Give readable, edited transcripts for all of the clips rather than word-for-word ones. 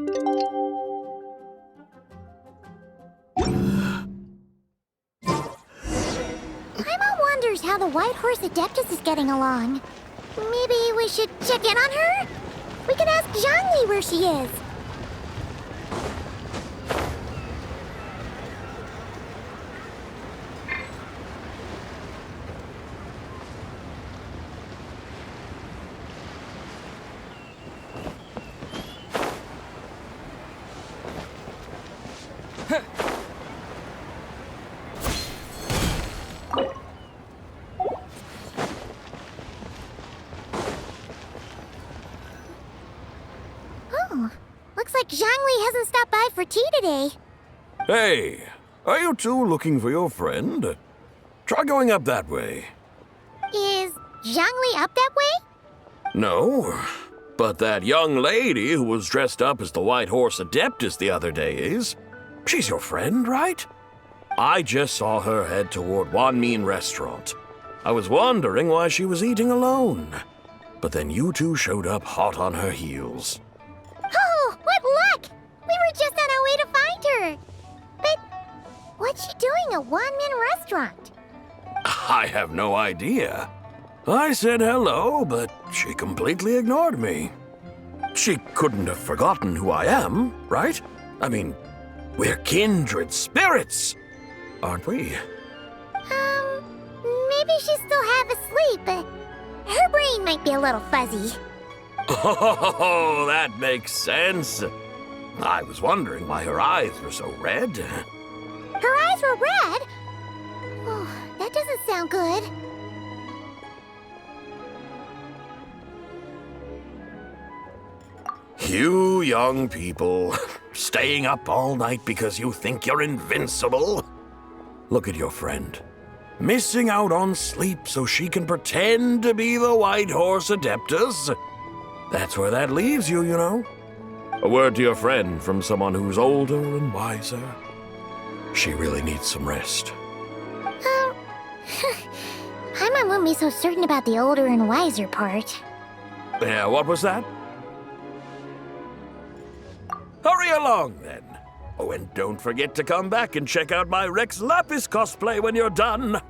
Paimon wonders how the White Horse Adeptus is getting along. Maybe we should check in on her? We can ask Zhangli where she is. Looks like Zhangli hasn't stopped by for tea today. Hey, are you two looking for your friend? Try going up that way. Is Zhangli up that way? No, but that young lady who was dressed up as the White Horse Adeptus the other day is. She's your friend, right? I just saw her head toward Wanmin Restaurant. I was wondering why she was eating alone. But then you two showed up hot on her heels. Oh, what luck! We were just on our way to find her. But what's she doing at Wanmin Restaurant? I have no idea. I said hello, but she completely ignored me. She couldn't have forgotten who I am, right? I mean, we're kindred spirits, aren't we? Maybe she's still half asleep, but her brain might be a little fuzzy. Oh, that makes sense. I was wondering why her eyes were so red. Her eyes were red? Oh, that doesn't sound good. You young people, staying up all night because you think you're invincible? Look at your friend. Missing out on sleep so she can pretend to be the White Horse Adeptus. That's where that leaves you, you know. A word to your friend from someone who's older and wiser. She really needs some rest. Paimon won't be so certain about the older and wiser part. Yeah, what was that? Hurry along, then. Oh, and don't forget to come back and check out my Rex Lapis cosplay when you're done.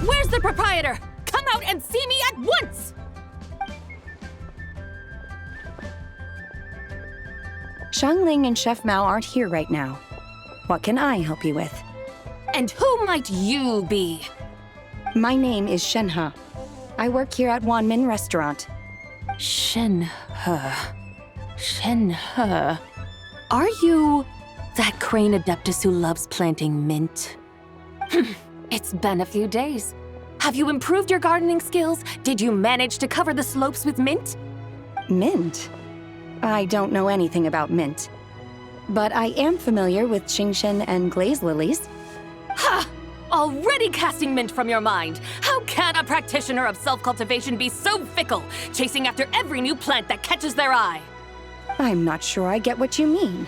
Where's the proprietor? Come out and see me at once! Xiangling and Chef Mao aren't here right now. What can I help you with? And who might you be? My name is Shenhe. I work here at Wanmin Restaurant. Shenhe. Shenhe. Are you that crane adeptus who loves planting mint? It's been a few days. Have you improved your gardening skills? Did you manage to cover the slopes with mint? Mint? I don't know anything about mint. But I am familiar with Qingshen and glaze lilies. Ha! Already casting mint from your mind. How can a practitioner of self-cultivation be so fickle, chasing after every new plant that catches their eye? I'm not sure I get what you mean.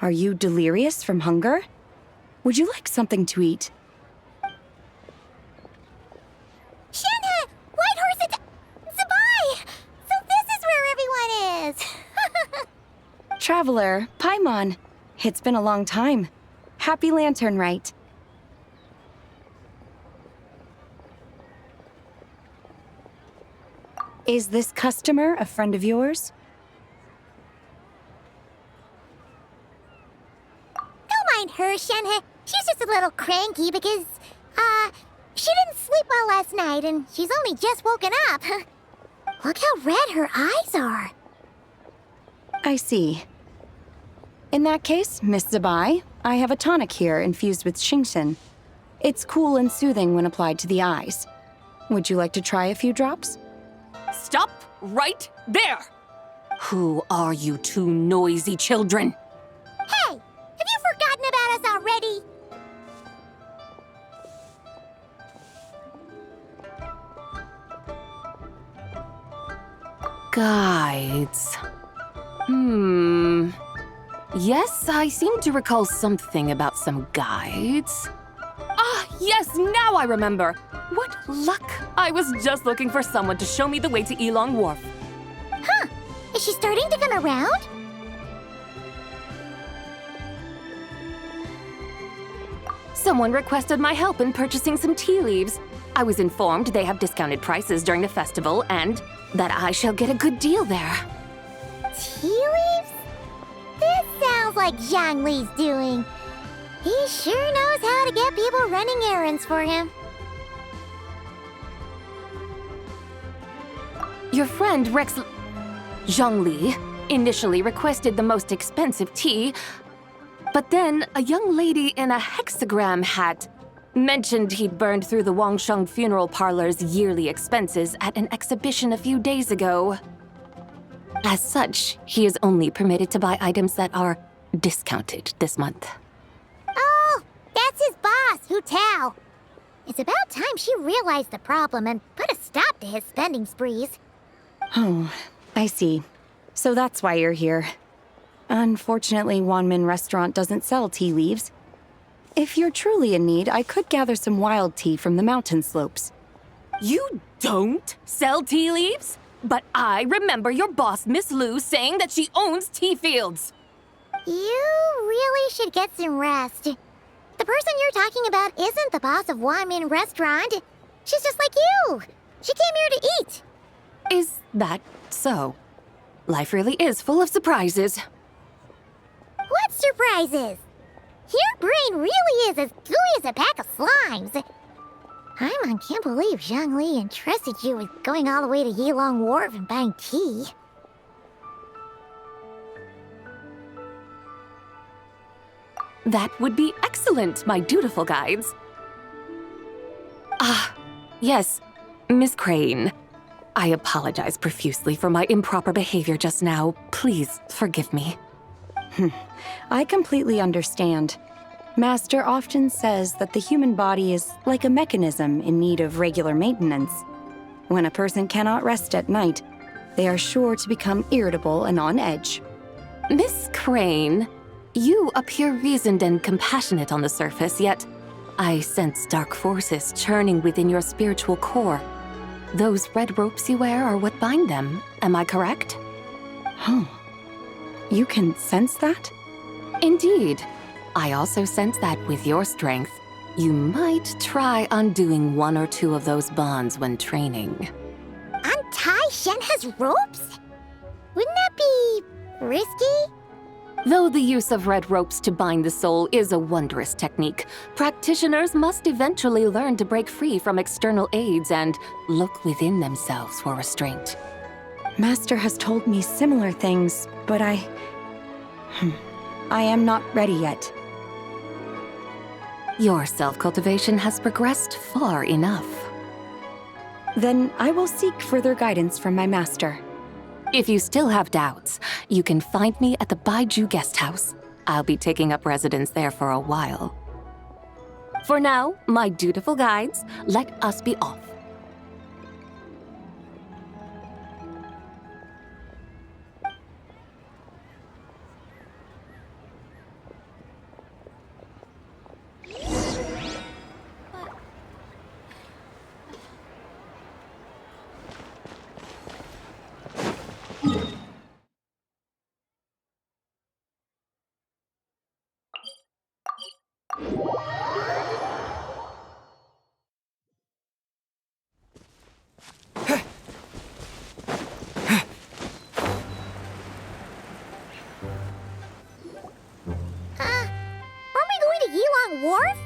Are you delirious from hunger? Would you like something to eat? Shenhe! White Horse Zabai! So this is where everyone is! Traveler, Paimon. It's been a long time. Happy Lantern Rite. Is this customer a friend of yours? Don't mind her, Shenhe. She's just a little cranky because, she didn't sleep well last night and she's only just woken up. Look how red her eyes are. I see. In that case, Miss Zabai, I have a tonic here infused with Qingshen. It's cool and soothing when applied to the eyes. Would you like to try a few drops? Stop right there! Who are you two noisy children? Hey! Have you forgotten about us already? Guides. Yes, I seem to recall something about some guides. Ah, yes, now I remember. What luck! I was just looking for someone to show me the way to Elong Wharf. Huh. Is she starting to come around? Someone requested my help in purchasing some tea leaves. I was informed they have discounted prices during the festival and that I shall get a good deal there. Tea leaves? This sounds like Zhongli's doing. He sure knows how to get people running errands for him. Your friend Rex Zhongli initially requested the most expensive tea, but then a young lady in a hexagram hat mentioned he'd burned through the Wangsheng funeral parlor's yearly expenses at an exhibition a few days ago. As such, he is only permitted to buy items that are discounted this month. Oh, that's his boss, Hu Tao. It's about time she realized the problem and put a stop to his spending sprees. Oh, I see. So that's why you're here. Unfortunately, Wanmin Restaurant doesn't sell tea leaves. If you're truly in need, I could gather some wild tea from the mountain slopes. You don't sell tea leaves? But I remember your boss, Miss Lu, saying that she owns tea fields. You really should get some rest. The person you're talking about isn't the boss of Wanmin Restaurant. She's just like you. She came here to eat. Is that so? Life really is full of surprises. What surprises? Your brain really is as gooey as a pack of slimes. I can't believe Zhongli entrusted you with going all the way to Yilong Wharf and buying tea. That would be excellent, my dutiful guides. Ah, yes, Miss Crane. I apologize profusely for my improper behavior just now. Please forgive me. I completely understand. Master often says that the human body is like a mechanism in need of regular maintenance. When a person cannot rest at night, they are sure to become irritable and on edge. Miss Crane, you appear reasoned and compassionate on the surface, yet I sense dark forces churning within your spiritual core. Those red ropes you wear are what bind them, am I correct? Huh. You can sense that? Indeed. I also sense that with your strength, you might try undoing one or two of those bonds when training. Untie Shenhe's ropes? Wouldn't that be risky? Though the use of red ropes to bind the soul is a wondrous technique, practitioners must eventually learn to break free from external aids and look within themselves for restraint. Master has told me similar things, but I am not ready yet. Your self-cultivation has progressed far enough. Then I will seek further guidance from my master. If you still have doubts, you can find me at the Baiju Guest House. I'll be taking up residence there for a while. For now, my dutiful guides, let us be off. Wharf?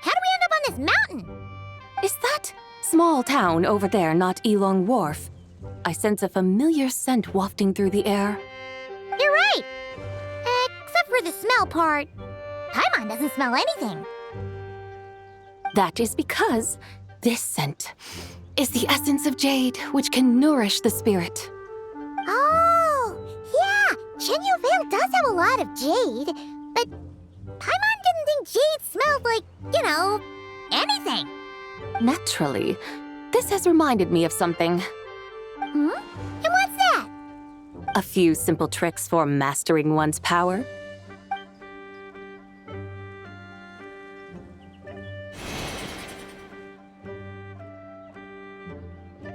How do we end up on this mountain? Is that small town over there not Elong Wharf? I sense a familiar scent wafting through the air. You're right! Except for the smell part. Paimon doesn't smell anything. That is because this scent is the essence of jade, which can nourish the spirit. Oh, yeah! Chenyu Vale does have a lot of jade, but Paimon didn't think jade smelled like, anything. Naturally, this has reminded me of something. Hmm? And what's A few simple tricks for mastering one's power.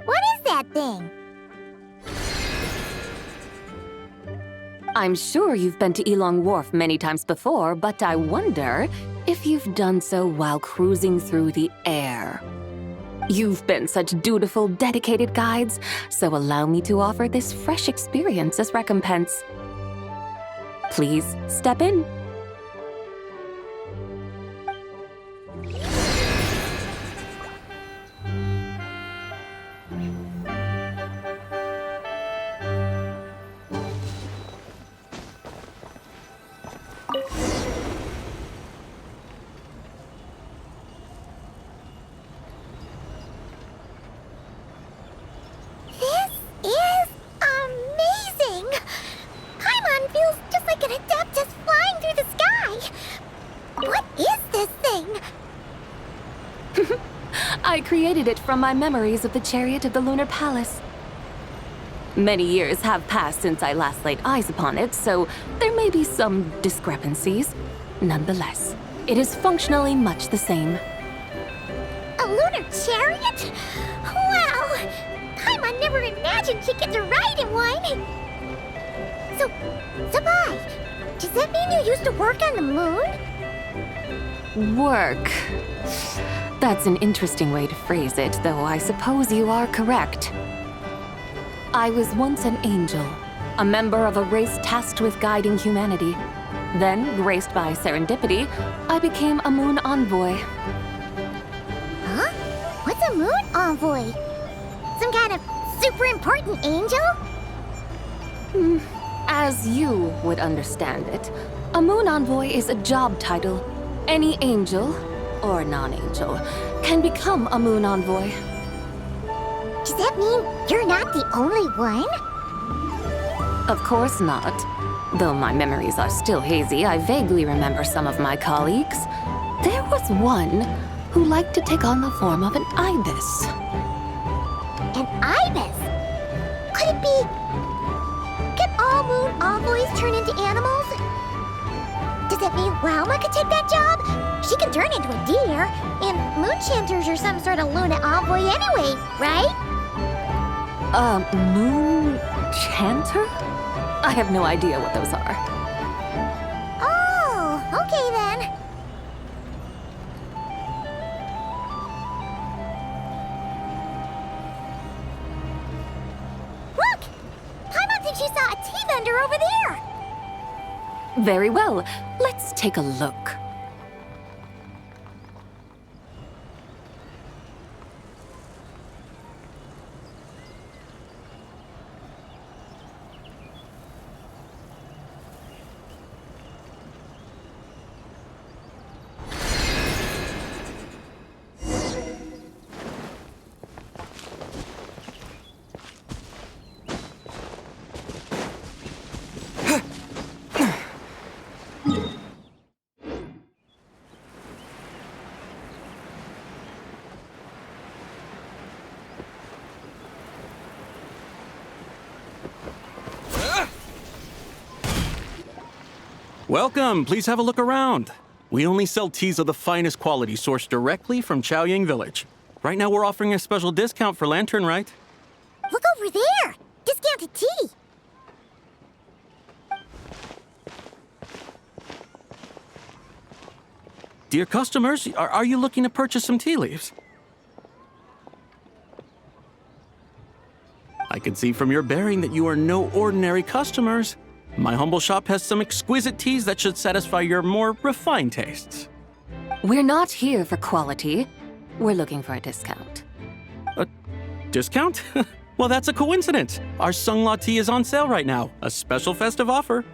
What is that thing? I'm sure you've been to Elong Wharf many times before, but I wonder if you've done so while cruising through the air. You've been such dutiful, dedicated guides, so allow me to offer this fresh experience as recompense. Please step in. I created it from my memories of the chariot of the Lunar Palace. Many years have passed since I last laid eyes upon it, so there may be some discrepancies. Nonetheless, it is functionally much the same. A lunar chariot? Wow! Paimon never imagined she'd get to ride in one! So, Sabai, does that mean you used to work on the moon? Work. That's an interesting way to phrase it, though I suppose you are correct. I was once an angel, a member of a race tasked with guiding humanity. Then, graced by serendipity, I became a moon envoy. Huh? What's a moon envoy? Some kind of super important angel? As you would understand it, a moon envoy is a job title. Any angel, or non-angel, can become a moon envoy. Does that mean you're not the only one? Of course not. Though my memories are still hazy, I vaguely remember some of my colleagues. There was one who liked to take on the form of an ibis. An ibis? Could it be... Can all moon envoys turn into animals? Does that mean Lauma could take that job? She can turn into a deer, and moon chanters are some sort of Luna envoy anyway, right? Moon chanter? I have no idea what those are. Oh, okay then. Look! Paimon thinks she saw a tea vendor over there! Very well. Let's take a look. Welcome, please have a look around. We only sell teas of the finest quality sourced directly from Chaoying Village. Right now we're offering a special discount for Lantern Rite. Look over there! Discounted tea! Dear customers, are you looking to purchase some tea leaves? I can see from your bearing that you are no ordinary customers. My humble shop has some exquisite teas that should satisfy your more refined tastes. We're not here for quality. We're looking for a discount. A discount? Well, that's a coincidence. Our Sunglaw tea is on sale right now. A special festive offer.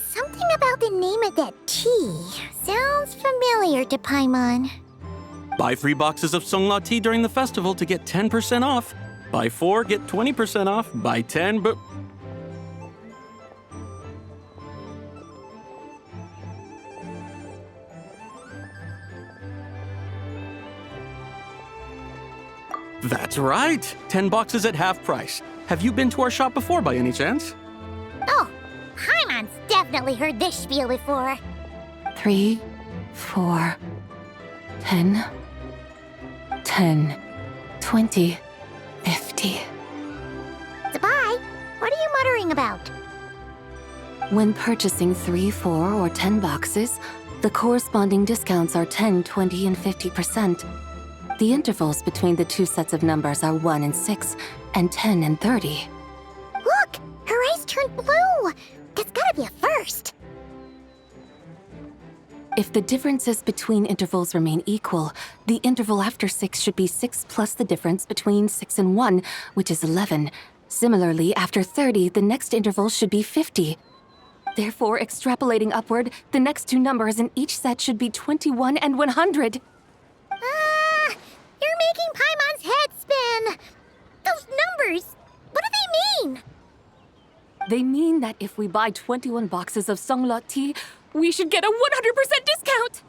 Something about the name of that tea sounds familiar to Paimon. Buy 3 boxes of Sunglaw tea during the festival to get 10% off. Buy 4, get 20% off. Buy 10, but... That's right. 10 boxes at half price. Have you been to our shop before by any chance? Oh, Paimon's definitely heard this spiel before. 3, 4, 10, 10, 20, 50. Zabai, what are you muttering about? When purchasing 3, 4, or 10 boxes, the corresponding discounts are 10, 20, and 50%. The intervals between the two sets of numbers are 1 and 6, and 10 and 30. Look! Her eyes turned blue! That's gotta be a first! If the differences between intervals remain equal, the interval after 6 should be 6 plus the difference between 6 and 1, which is 11. Similarly, after 30, the next interval should be 50. Therefore, extrapolating upward, the next two numbers in each set should be 21 and 100. You're making Paimon's head spin! Those numbers, what do they mean? They mean that if we buy 21 boxes of Songlot tea, we should get a 100% discount!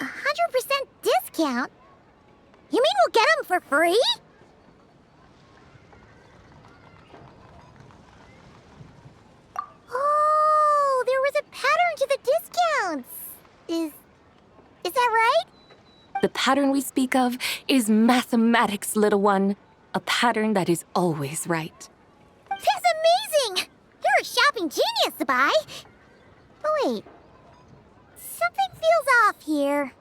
100% discount? You mean we'll get them for free? Oh, there was a pattern to the discounts. Is that right? The pattern we speak of is mathematics, little one. A pattern that is always right. That's amazing! You're a shopping genius, Zabai. Oh, wait. Something feels off here.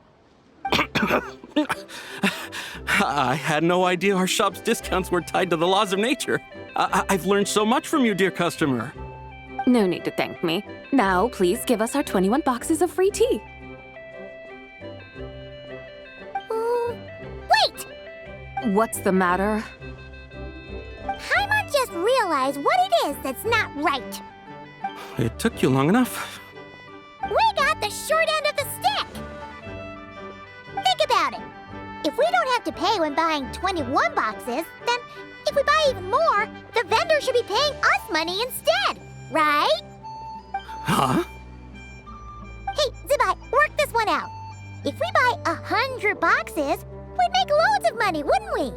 I had no idea our shop's discounts were tied to the laws of nature. I've learned so much from you, dear customer. No need to thank me. Now, please give us our 21 boxes of free tea. Wait! What's the matter? Paimon just realized what it is that's not right. It took you long enough. We got the short end of the stick! Think about it. If we don't have to pay when buying 21 boxes, then if we buy even more, the vendor should be paying us money instead, right? Huh? Hey, Zabai, work this one out. If we buy 100 boxes, we'd make loads of money, wouldn't we?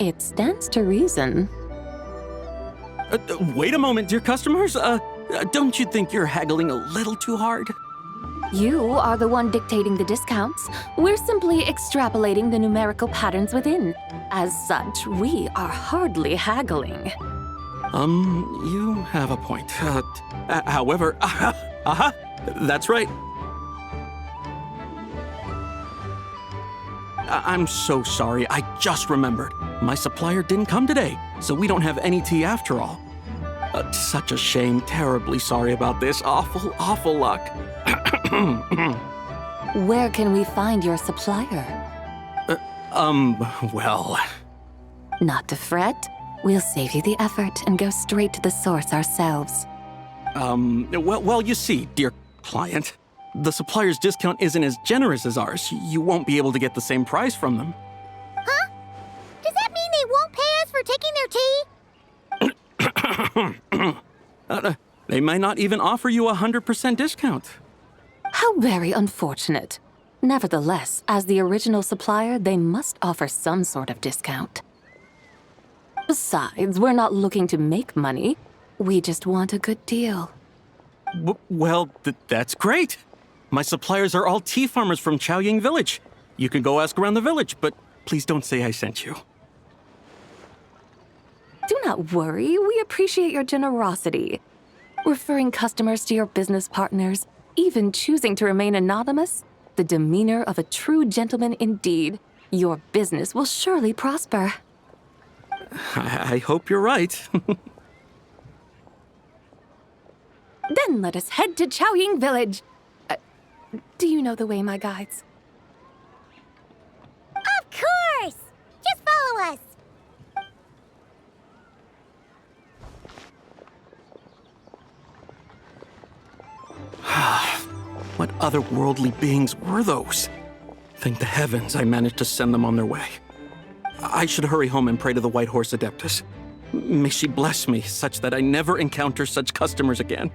It stands to reason. Wait a moment, dear customers. Don't you think you're haggling a little too hard? You are the one dictating the discounts. We're simply extrapolating the numerical patterns within. As such, we are hardly haggling. You have a point. However, that's right. I'm so sorry. I just remembered. My supplier didn't come today, so we don't have any tea after all. Such a shame. Terribly sorry about this. Awful, awful luck. Where can we find your supplier? Well... Not to fret. We'll save you the effort and go straight to the source ourselves. Well, you see, dear client, the supplier's discount isn't as generous as ours. You won't be able to get the same price from them. Huh? Does that mean they won't pay us for taking their tea? They might not even offer you a 100% discount. How very unfortunate. Nevertheless, as the original supplier, they must offer some sort of discount. Besides, we're not looking to make money. We just want a good deal. Well, that's great. My suppliers are all tea farmers from Chaoying Village. You can go ask around the village, but please don't say I sent you. Do not worry, we appreciate your generosity. Referring customers to your business partners, even choosing to remain anonymous, the demeanor of a true gentleman indeed. Your business will surely prosper. I hope you're right. Then let us head to Chaoying Village. Do you know the way, my guides? Of course! Just follow us! What otherworldly beings were those? Thank the heavens I managed to send them on their way. I should hurry home and pray to the White Horse Adeptus. May she bless me such that I never encounter such customers again.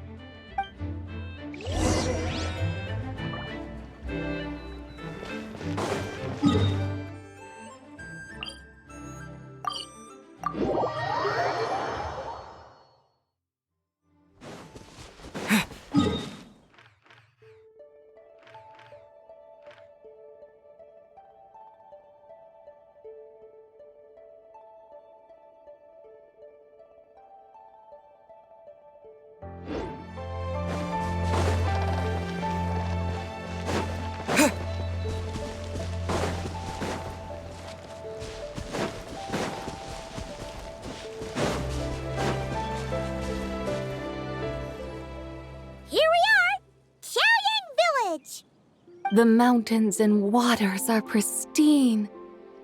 The mountains and waters are pristine.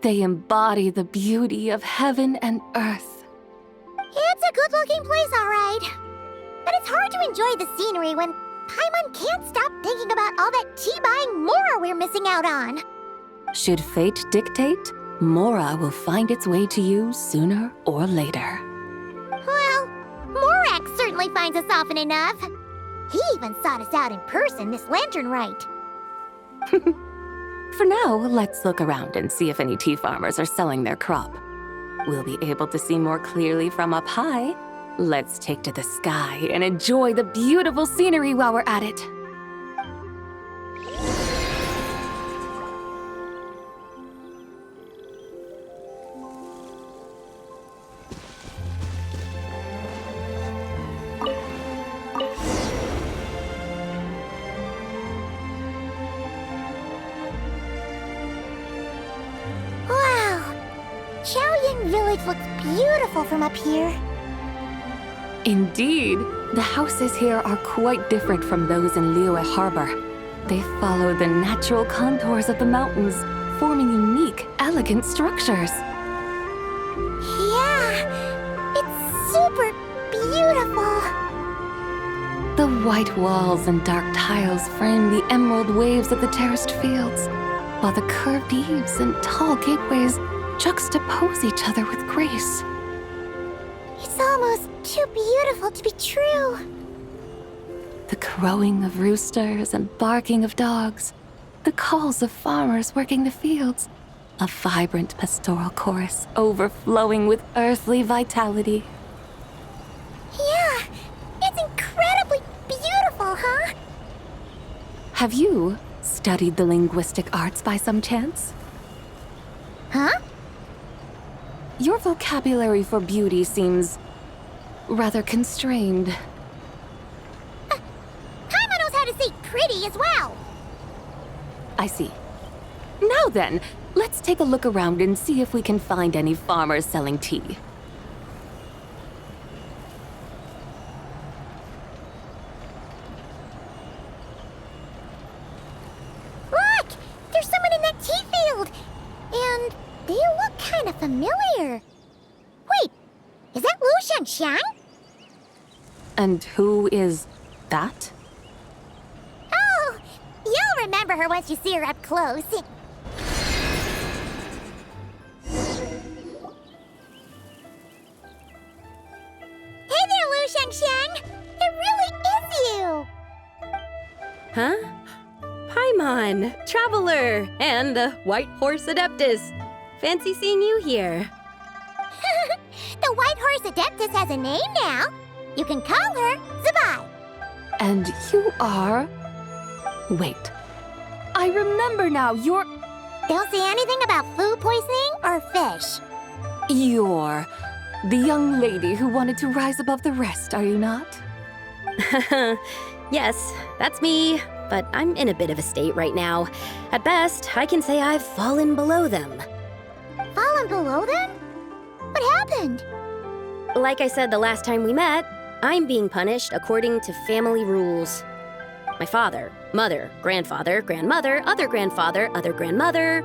They embody the beauty of heaven and earth. It's a good-looking place, all right. But it's hard to enjoy the scenery when Paimon can't stop thinking about all that tea-buying Mora we're missing out on. Should fate dictate, Mora will find its way to you sooner or later. Well, Morak certainly finds us often enough. He even sought us out in person this lantern rite. For now, let's look around and see if any tea farmers are selling their crop. We'll be able to see more clearly from up high. Let's take to the sky and enjoy the beautiful scenery while we're at it. Village looks beautiful from up here. Indeed, the houses here are quite different from those in Liyue Harbor. They follow the natural contours of the mountains, forming unique, elegant structures. Yeah, it's super beautiful. The white walls and dark tiles frame the emerald waves of the terraced fields, while the curved eaves and tall gateways juxtapose each other with grace. It's almost too beautiful to be true. The crowing of roosters and barking of dogs, the calls of farmers working the fields, a vibrant pastoral chorus overflowing with earthly vitality. Yeah, it's incredibly beautiful, huh? Have you studied the linguistic arts by some chance? Huh? Your vocabulary for beauty seems rather constrained. Paimon knows how to say pretty as well. I see. Now then, let's take a look around and see if we can find any farmers selling tea. Look! There's someone in that tea field! And they look kind of familiar. Wait, is that Lu Xiangxiang? And who is that? Oh, you'll remember her once you see her up close. Hey there, Lu Xiangxiang! It really is you! Huh? Paimon, Traveler, and the White Horse Adeptus. Fancy seeing you here. The White Horse Adeptus has a name now. You can call her Zabai. And you are... Wait. I remember now, you're Don't say anything about food poisoning or fish. the young lady who wanted to rise above the rest, are you not? Yes, that's me, but I'm in a bit of a state right now. At best, I can say I've fallen below them. Fallen below them? What happened? Like I said the last time we met, I'm being punished according to family rules. My father, mother, grandfather, grandmother, other grandfather, other grandmother.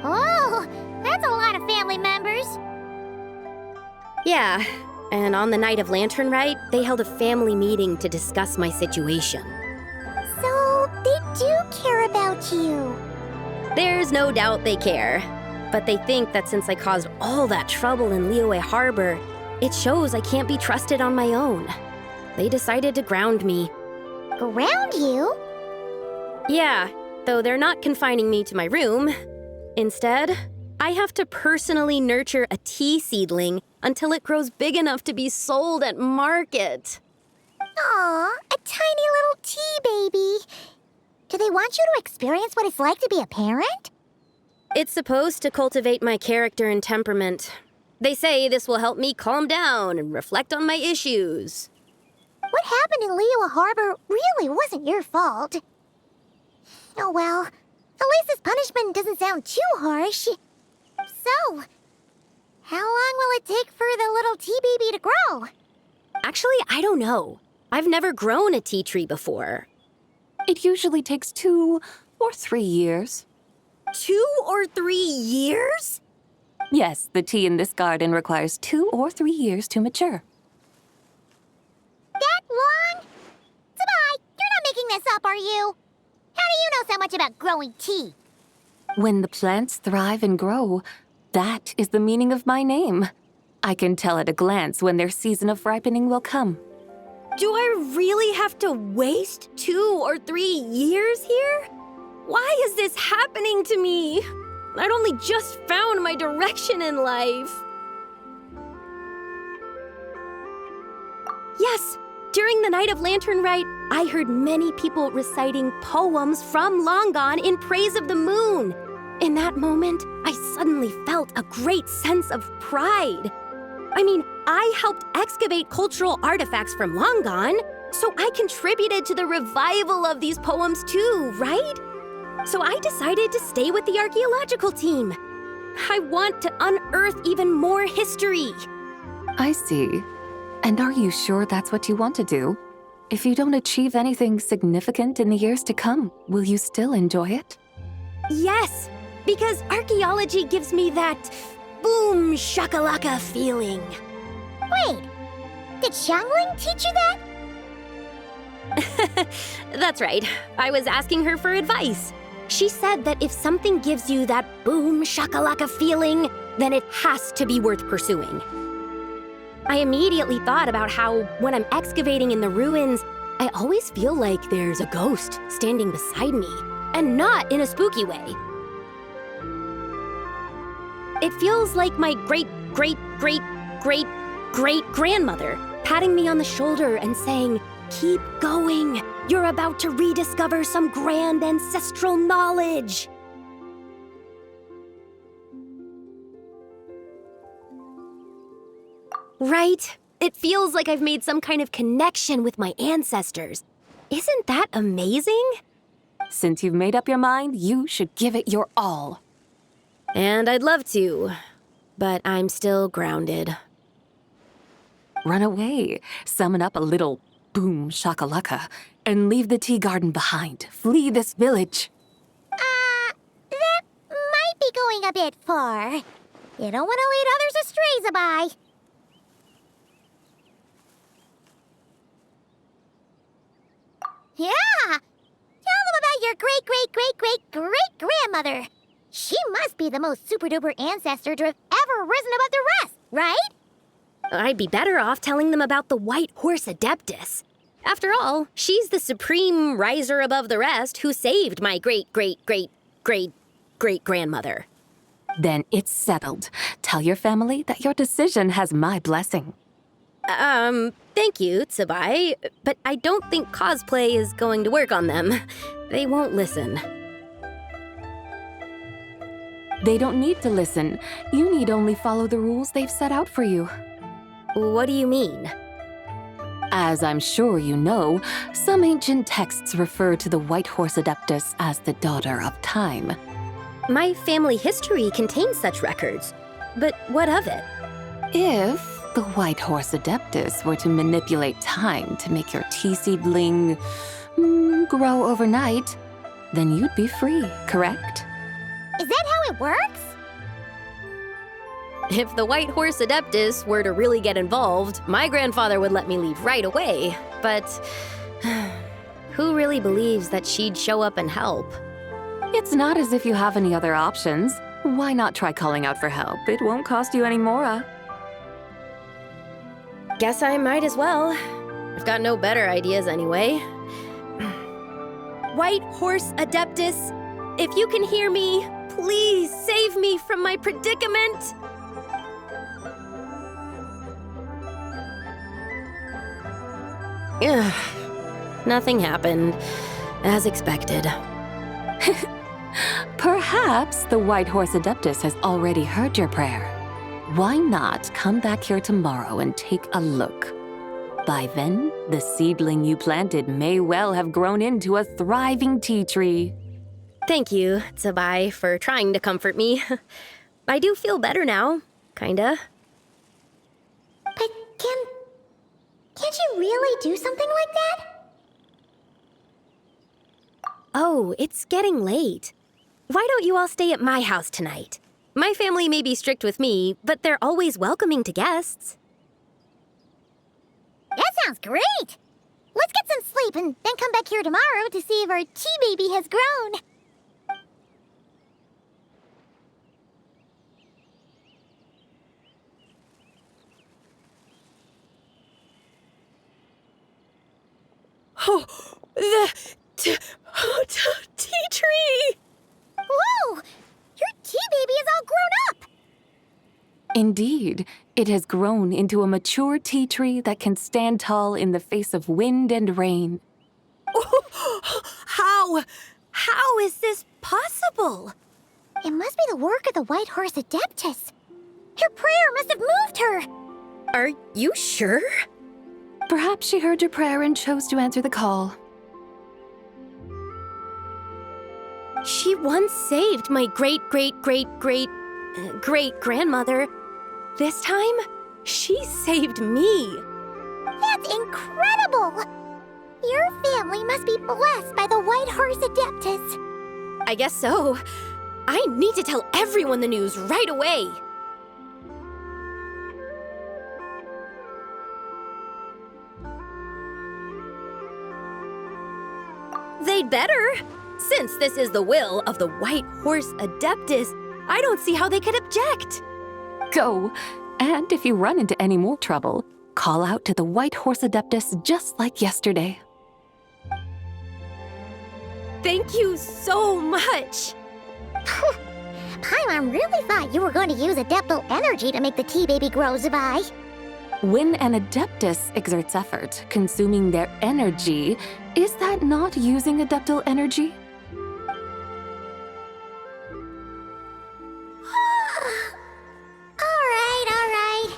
Oh, that's a lot of family members. Yeah, and on the night of Lantern Rite, they held a family meeting to discuss my situation. So, they do care about you. There's no doubt they care. But they think that since I caused all that trouble in Liyue Harbor, it shows I can't be trusted on my own. They decided to ground me. Ground you? Yeah, though they're not confining me to my room. Instead, I have to personally nurture a tea seedling until it grows big enough to be sold at market. Aw, a tiny little tea baby. Do they want you to experience what it's like to be a parent? It's supposed to cultivate my character and temperament. They say this will help me calm down and reflect on my issues. What happened in Liyue Harbor really wasn't your fault. Oh well, at least this punishment doesn't sound too harsh. So, how long will it take for the little tea baby to grow? Actually, I don't know. I've never grown a tea tree before. It usually takes 2 or 3 years. 2 or 3 years? Yes, the tea in this garden requires 2 or 3 years to mature. That long? Sabai, you're not making this up, are you? How do you know so much about growing tea? When the plants thrive and grow, that is the meaning of my name. I can tell at a glance when their season of ripening will come. Do I really have to waste 2 or 3 years here? Why is this happening to me? I'd only just found my direction in life. Yes, during the Night of Lantern Rite, I heard many people reciting poems from Long Gone in praise of the moon. In that moment, I suddenly felt a great sense of pride. I mean, I helped excavate cultural artifacts from Long Gone, so I contributed to the revival of these poems too, right? So I decided to stay with the archaeological team. I want to unearth even more history. I see. And are you sure that's what you want to do? If you don't achieve anything significant in the years to come, will you still enjoy it? Yes, because archaeology gives me that boom shakalaka feeling. Wait, did Xiangling teach you that? That's right. I was asking her for advice. She said that if something gives you that boom shakalaka feeling, then it has to be worth pursuing. I immediately thought about how, when I'm excavating in the ruins, I always feel like there's a ghost standing beside me, and not in a spooky way. It feels like my great-great-great-great-great-grandmother patting me on the shoulder and saying, "Keep going. You're about to rediscover some grand ancestral knowledge." Right? It feels like I've made some kind of connection with my ancestors. Isn't that amazing? Since you've made up your mind, you should give it your all. And I'd love to, but I'm still grounded. Run away, summon up a little boom shakalaka, and leave the tea garden behind. Flee this village. That might be going a bit far. You don't want to lead others astray, Sabai. Yeah! Tell them about your great-great-great-great-great-grandmother. She must be the most super-duper ancestor to have ever risen above the rest, right? I'd be better off telling them about the White Horse Adeptus. After all, she's the supreme riser above the rest who saved my great-great-great-great-great-grandmother. Then it's settled. Tell your family that your decision has my blessing. Thank you, Tsubai, but I don't think cosplay is going to work on them. They won't listen. They don't need to listen. You need only follow the rules they've set out for you. What do you mean? As I'm sure you know, some ancient texts refer to the White Horse Adeptus as the Daughter of Time. My family history contains such records, but what of it? If the White Horse Adeptus were to manipulate time to make your tea seedling grow overnight, then you'd be free, correct? Is that how it works? If the White Horse Adeptus were to really get involved, my grandfather would let me leave right away, but who really believes that she'd show up and help? It's not as if you have any other options. Why not try calling out for help? It won't cost you any more. Guess I might as well. I've got no better ideas anyway. White Horse Adeptus, if you can hear me, please save me from my predicament. Ugh. Nothing happened, as expected. Perhaps the White Horse Adeptus has already heard your prayer. Why not come back here tomorrow and take a look? By then, the seedling you planted may well have grown into a thriving tea tree. Thank you, Tsubai, for trying to comfort me. I do feel better now, kinda. But can Can't you really do something like that? Oh, it's getting late. Why don't you all stay at my house tonight? My family may be strict with me, but they're always welcoming to guests. That sounds great! Let's get some sleep and then come back here tomorrow to see if our tea baby has grown. Oh, the tea tree! Whoa! Your tea baby is all grown up! Indeed, it has grown into a mature tea tree that can stand tall in the face of wind and rain. How is this possible? It must be the work of the White Horse Adeptus. Her prayer must have moved her. Are you sure? Perhaps she heard your prayer and chose to answer the call. She once saved my great-great-great-great-great-grandmother. This time, she saved me. That's incredible! Your family must be blessed by the White Horse Adeptus. I guess so. I need to tell everyone the news right away. They'd better. Since this is the will of the White Horse Adeptus, I don't see how they could object. Go, and if you run into any more trouble, call out to the White Horse Adeptus just like yesterday. Thank you so much. Paimon really thought you were going to use Adeptal energy to make the tea baby grow, Zabai. When an Adeptus exerts effort, consuming their energy, is that not using Adeptal energy? All right.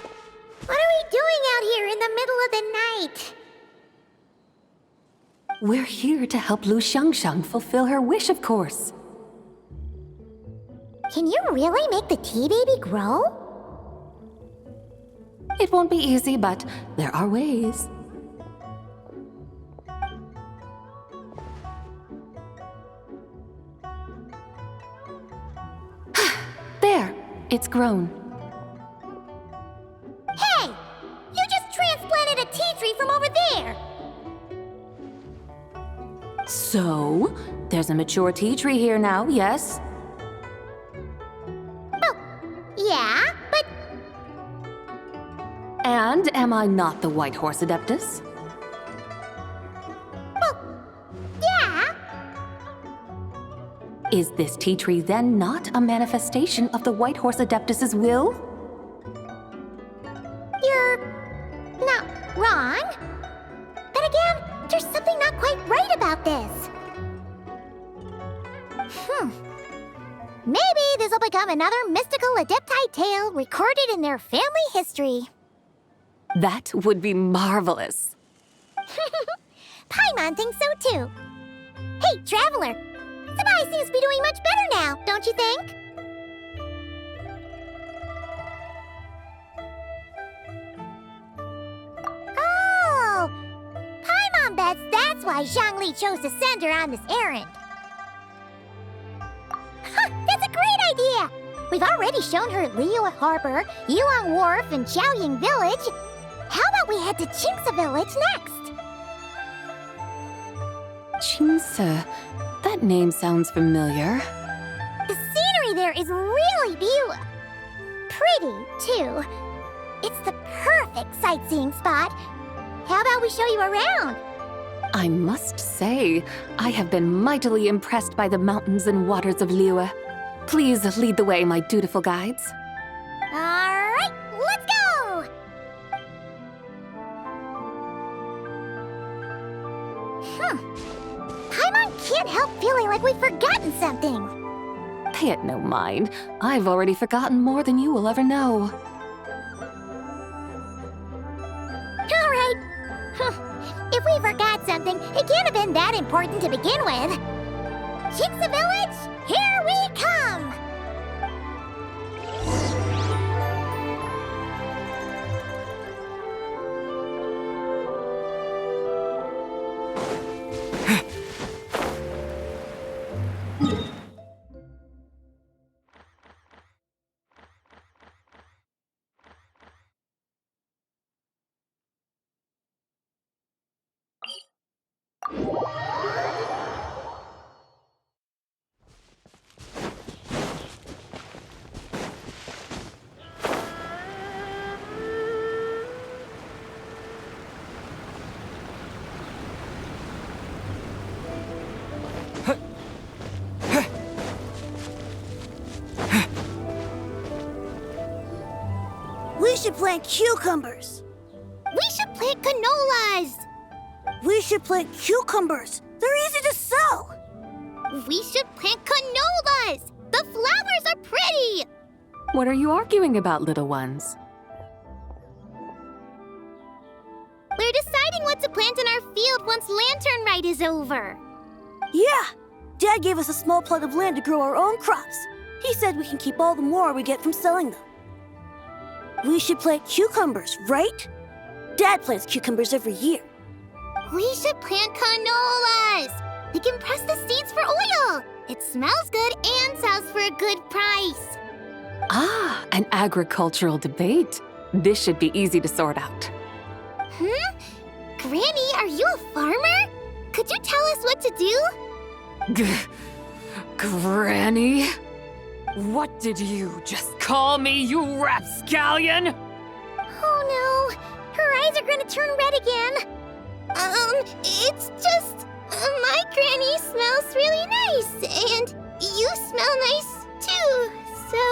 What are we doing out here in the middle of the night? We're here to help Lu Xiangxiang fulfill her wish, of course. Can you really make the tea baby grow? It won't be easy, but there are ways. There, it's grown. Hey! You just transplanted a tea tree from over there! So, there's a mature tea tree here now, yes? Well, yeah, but And am I not the White Horse Adeptus? yeah. Is this tea tree then not a manifestation of the White Horse Adeptus's will? You're not wrong. But again, there's something not quite right about this. Maybe this will become another mystical Adepti tale recorded in their family history. That would be marvelous. Paimon thinks so too. Hey, Traveler! Sabai seems to be doing much better now, don't you think? Oh! Paimon bets that's why Zhongli chose to send her on this errand. That's a great idea! We've already shown her Liyue Harbor, Yulong Wharf, and Xiaoying Village. How about we head to Qingce Village next? Qingce, that name sounds familiar. The scenery there is really beautiful. Pretty, too. It's the perfect sightseeing spot. How about we show you around? I must say, I have been mightily impressed by the mountains and waters of Liyue. Please lead the way, my dutiful guides. All right, let's go! Paimon can't help feeling like we've forgotten something. Pay it no mind. I've already forgotten more than you will ever know. All right. If we forgot something, it can't have been that important to begin with. Qingce Village, here we come! should plant cucumbers. We should plant canolas. We should plant cucumbers. They're easy to sell. We should plant canolas. The flowers are pretty. What are you arguing about, little ones? We're deciding what to plant in our field once Lantern Rite is over. Yeah. Dad gave us a small plot of land to grow our own crops. He said we can keep all the more we get from selling them. We should plant cucumbers, right? Dad plants cucumbers every year. We should plant canolas. We can press the seeds for oil. It smells good and sells for a good price. Ah, an agricultural debate. This should be easy to sort out. Granny, are you a farmer? Could you tell us what to do? Granny? What did you just call me, you rapscallion? Oh no, her eyes are gonna turn red again. It's just, my granny smells really nice, and you smell nice too, so...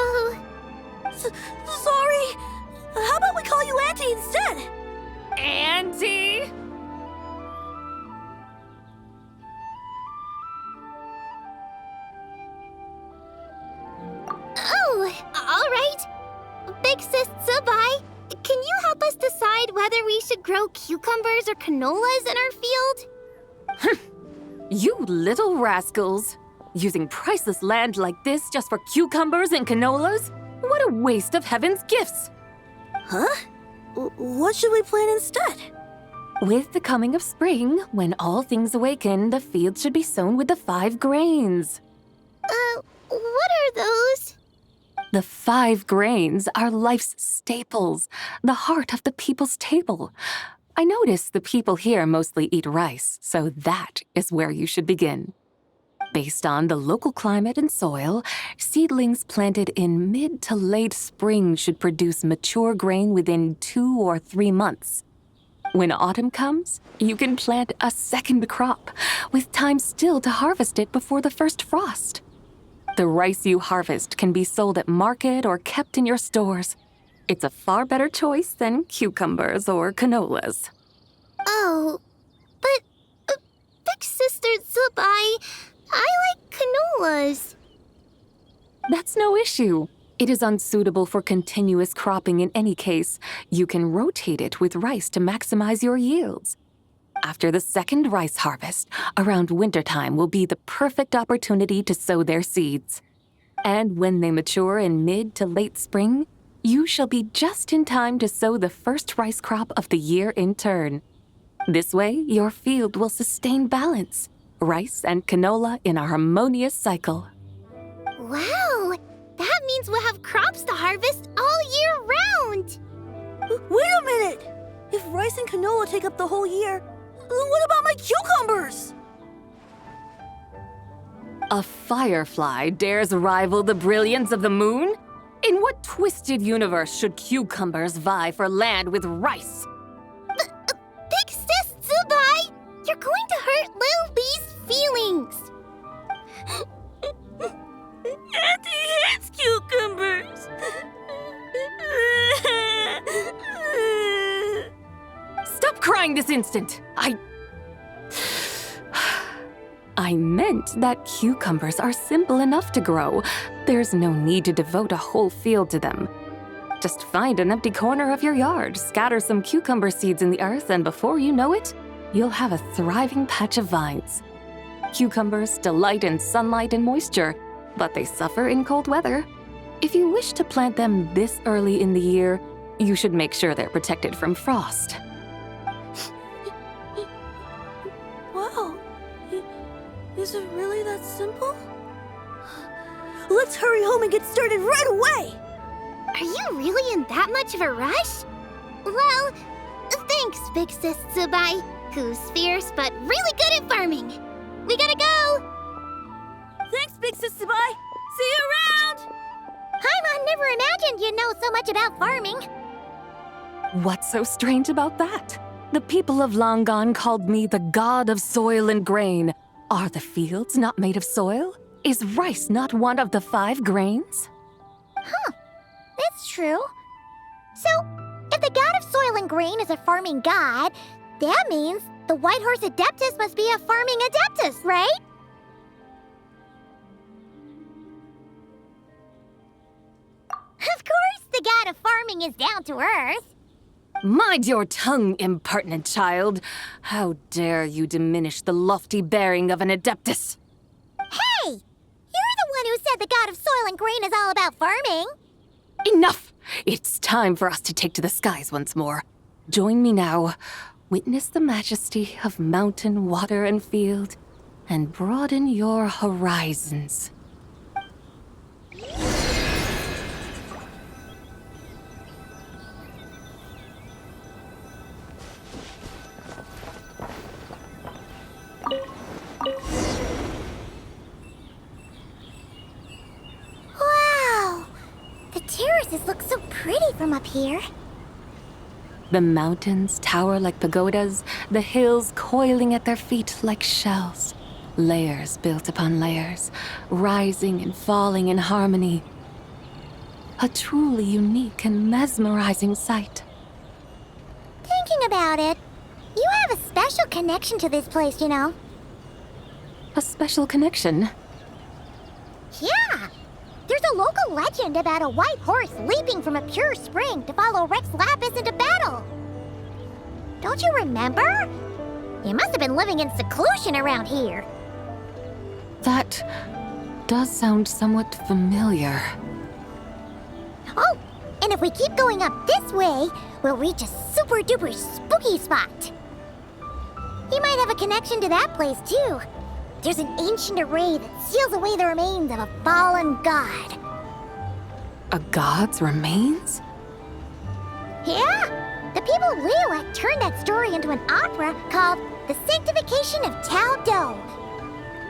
Sorry. How about we call you Auntie instead? Auntie? Oh, all right. Big Sis Zubai, can you help us decide whether we should grow cucumbers or canolas in our field? You little rascals. Using priceless land like this just for cucumbers and canolas? What a waste of heaven's gifts! Huh? What should we plant instead? With the coming of spring, when all things awaken, the field should be sown with the 5 grains. What are those? The 5 grains are life's staples, the heart of the people's table. I notice the people here mostly eat rice, so that is where you should begin. Based on the local climate and soil, seedlings planted in mid to late spring should produce mature grain within 2 or 3 months. When autumn comes, you can plant a second crop, with time still to harvest it before the first frost. The rice you harvest can be sold at market or kept in your stores. It's a far better choice than cucumbers or canolas. Oh, but Big Sister Zubai, I like canolas. That's no issue. It is unsuitable for continuous cropping in any case. You can rotate it with rice to maximize your yields. After the second rice harvest, around wintertime will be the perfect opportunity to sow their seeds. And when they mature in mid to late spring, you shall be just in time to sow the first rice crop of the year in turn. This way, your field will sustain balance, rice and canola in a harmonious cycle. Wow, that means we'll have crops to harvest all year round. Wait a minute! If rice and canola take up the whole year, what about my cucumbers? A firefly dares rival the brilliance of the moon? In what twisted universe should cucumbers vie for land with rice? Big Sis Zubai, you're going to hurt Lil Lee's feelings. Auntie hates cucumbers. Stop crying this instant! I meant that cucumbers are simple enough to grow. There's no need to devote a whole field to them. Just find an empty corner of your yard, scatter some cucumber seeds in the earth, and before you know it, you'll have a thriving patch of vines. Cucumbers delight in sunlight and moisture, but they suffer in cold weather. If you wish to plant them this early in the year, you should make sure they're protected from frost. Wow. Is it really that simple? Let's hurry home and get started right away! Are you really in that much of a rush? Well, thanks, Big Sis Zubai, who's fierce but really good at farming. We gotta go! Thanks, Big Sis Zubai! See you around! Paimon never imagined you'd know so much about farming. What's so strange about that? The people of Longon called me the god of soil and grain. Are the fields not made of soil? Is rice not one of the 5 grains? That's true. So, if the god of soil and grain is a farming god, that means the White Horse Adeptus must be a farming adeptus, right? Of course, the god of farming is down to earth. Mind your tongue, impertinent child. How dare you diminish the lofty bearing of an adeptus? Hey! You're the one who said the god of soil and grain is all about farming. Enough! It's time for us to take to the skies once more. Join me now. Witness the majesty of mountain, water, and field, and broaden your horizons. Wow! The terraces look so pretty from up here. The mountains tower like pagodas, the hills coiling at their feet like shells. Layers built upon layers, rising and falling in harmony. A truly unique and mesmerizing sight. Thinking about it, you have a special connection to this place, you know. A special connection? Yeah! There's a local legend about a white horse leaping from a pure spring to follow Rex Lapis into battle. Don't you remember? You must have been living in seclusion around here. That does sound somewhat familiar. Oh, and if we keep going up this way, we'll reach a super duper spooky spot. You might have a connection to that place too. There's an ancient array that seals away the remains of a fallen god. A god's remains? Yeah, the people of Liyue turned that story into an opera called The Sanctification of Tao Do.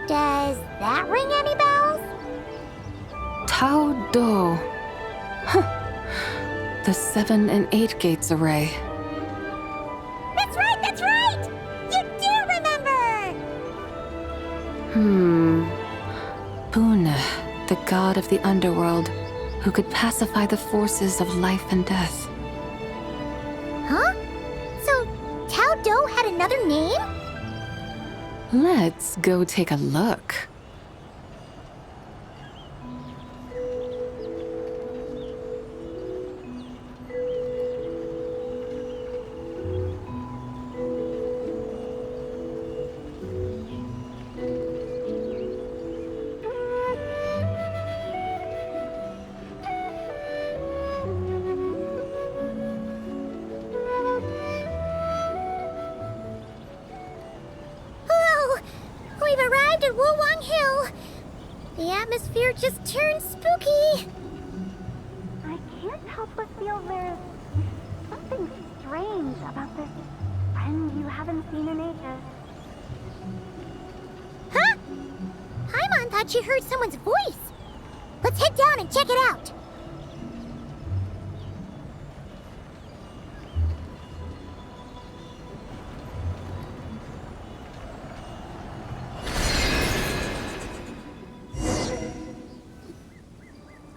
Does that ring any bells? Tao Do. Huh. The 7 and 8 gates array. That's right, that's right! You do remember! Lune, the god of the underworld, who could pacify the forces of life and death. Huh? So, Tao Do had another name? Let's go take a look. We've arrived at Wulwang Hill. The atmosphere just turned spooky. I can't help but feel there's something strange about this friend you haven't seen in ages. Huh? Paimon thought she heard someone's voice. Let's head down and check it out.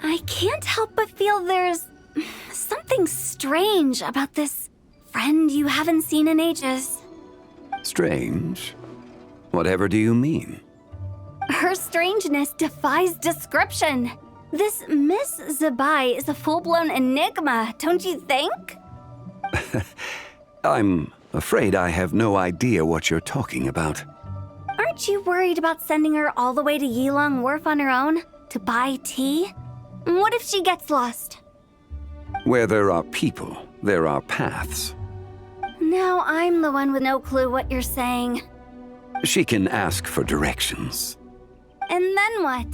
I can't help but feel there's something strange about this friend you haven't seen in ages. Strange? Whatever do you mean? Her strangeness defies description. This Miss Zabai is a full-blown enigma, don't you think? I'm afraid I have no idea what you're talking about. Aren't you worried about sending her all the way to Yilong Wharf on her own to buy tea? What if she gets lost? Where there are people, there are paths. Now I'm the one with no clue what you're saying. She can ask for directions. And then what?